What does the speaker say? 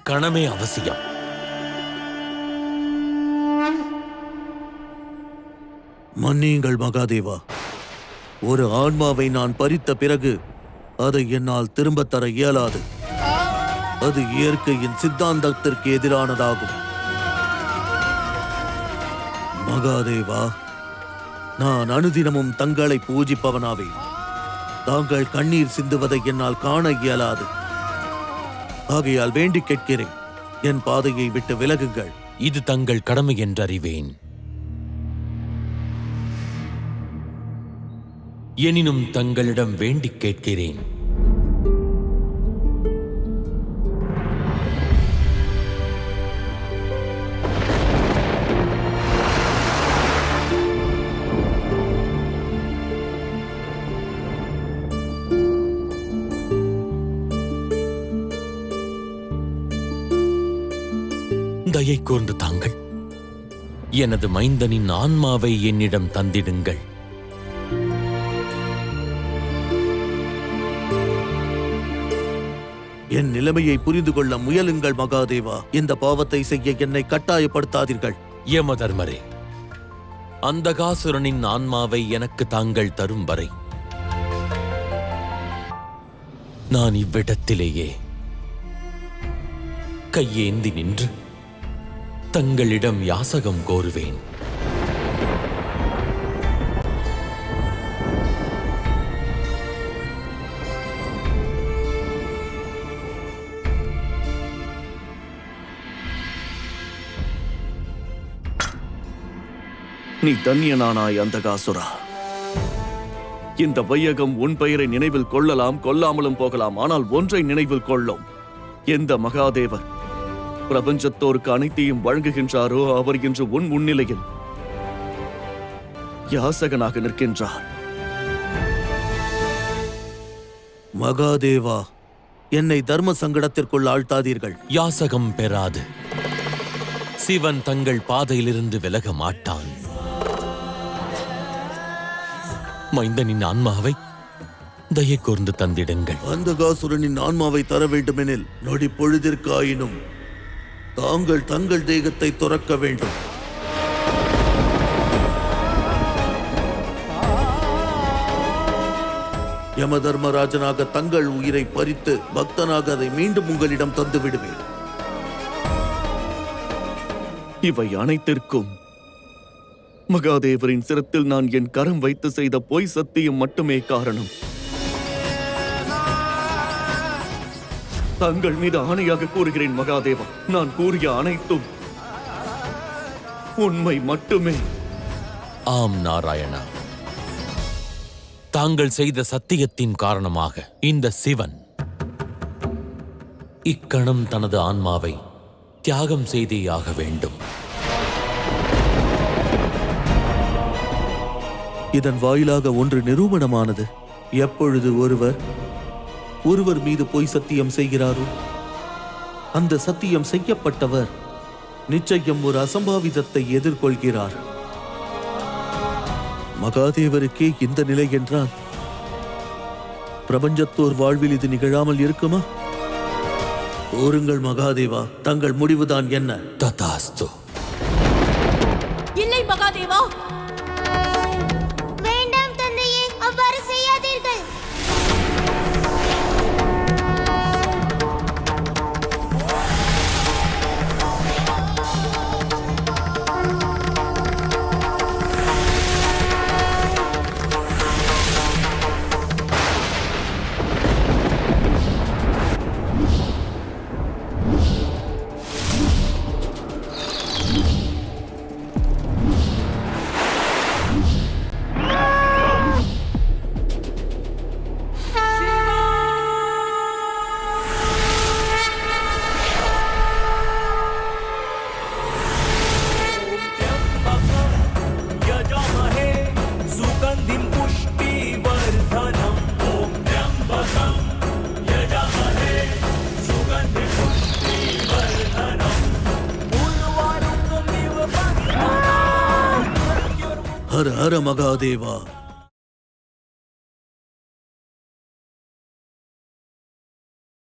இக்கணமே அவசியம். மன்னியுங்கள் மகாதேவா. ஒரு ஆன்மாவை நான் பறித்த பிறகு அதை என்னால் திரும்பத் தர இயலாது. அது இயற்கையின் சித்தாந்தத்திற்கு எதிரானதாகும். மகாதேவா, நான் அனுதினமும் தங்களை பூஜிப்பவனாவேன். தாங்கள் கண்ணீர் சிந்துவதை என்னால் காண இயலாது. ஆகையால் வேண்டி கேட்கிறேன், என் பாதையை விட்டு விலகுங்கள். இது தங்கள் கடமை என்றறிவேன். எனினும் தங்களிடம் வேண்டிக் கேட்கிறேன். தயை கூர்ந்து தாங்கள் எனது மைந்தனின் ஆன்மாவை என்னிடம் தந்திடுங்கள். என் நிலைமையை புரிந்து கொள்ள முயலுங்கள் மகாதேவா. இந்த பாவத்தை செய்ய என்னை கட்டாயப்படுத்தாதீர்கள். யமதர்மரே, அந்தகாசுரனின் ஆன்மாவை எனக்கு தாங்கள் தரும் வரை நான் இவ்விடத்திலேயே கையேந்தி நின்று தங்களிடம் யாசகம் கோருவேன். நீ தன்யனானாய் அந்தகாசுரா. இந்த வையகம் உன் பெயரை நினைவில் கொள்ளலாம், கொள்ளாமலும் போகலாம். ஆனால் ஒன்றை நினைவில் கொள்ளும். எந்த மகாதேவர் பிரபஞ்சத்தோருக்கு அனைத்தையும் வழங்குகின்றாரோ அவர் இன்று உன் முன்னிலையில் யாசகனாக நிற்கின்றார். மகாதேவா, என்னை தர்ம சங்கடத்திற்குள் ஆழ்த்தாதீர்கள். யாசகம் பெறாது சிவன் தங்கள் பாதையிலிருந்து விலக மாட்டான். மைந்தனின் ஆன்மாவை தயை கூர்ந்து தந்திடுங்கள். அந்தகாசுரனின் ஆன்மாவை தர வேண்டுமெனில் நொடி பொழுதிற்காயினும் தாங்கள் தங்கள் தேகத்தை துறக்க வேண்டும். யம தர்மராஜனாக தங்கள் உயிரை பறித்து பக்தனாக அதை மீண்டும் உங்களிடம் தந்து விடுவேன். இவை அனைத்திற்கும் மகாதேவரின் சிரத்தில் நான் என் கரம் வைத்து செய்த பொய் சத்தியம் மட்டுமே காரணம். தங்கள் மீது ஆணையாக கூறுகிறேன் மகாதேவா, நான் கூறிய அனைத்தும் உண்மை மட்டுமே. ஆம் நாராயணா, தாங்கள் செய்த சத்தியத்தின் காரணமாக இந்த சிவன் இக்கணம் தனது ஆன்மாவை தியாகம் செய்தேயாக வேண்டும். இதன் வாயிலாக ஒன்று நிரூபணமானது. எப்பொழுது ஒருவர் மீது பொய் சத்தியம் செய்கிறாரோ அந்த சத்தியம் செய்யப்பட்டவர் நிச்சயம் ஒரு அசம்பாவிதத்தை எதிர்கொள்கிறார். மகாதேவருக்கே இந்த நிலை என்றால் பிரபஞ்சத்தோர் வாழ்வில் இது நிகழாமல் இருக்குமா? கூறுங்கள் மகாதேவா, தங்கள் முடிவுதான் என்ன? ததாஸ்து. இல்லை மகாதேவா, வேண்டாம் தந்தையே, அவ்வாறு செய்யாதீர்கள். ஹர ஹர மகாதேவா.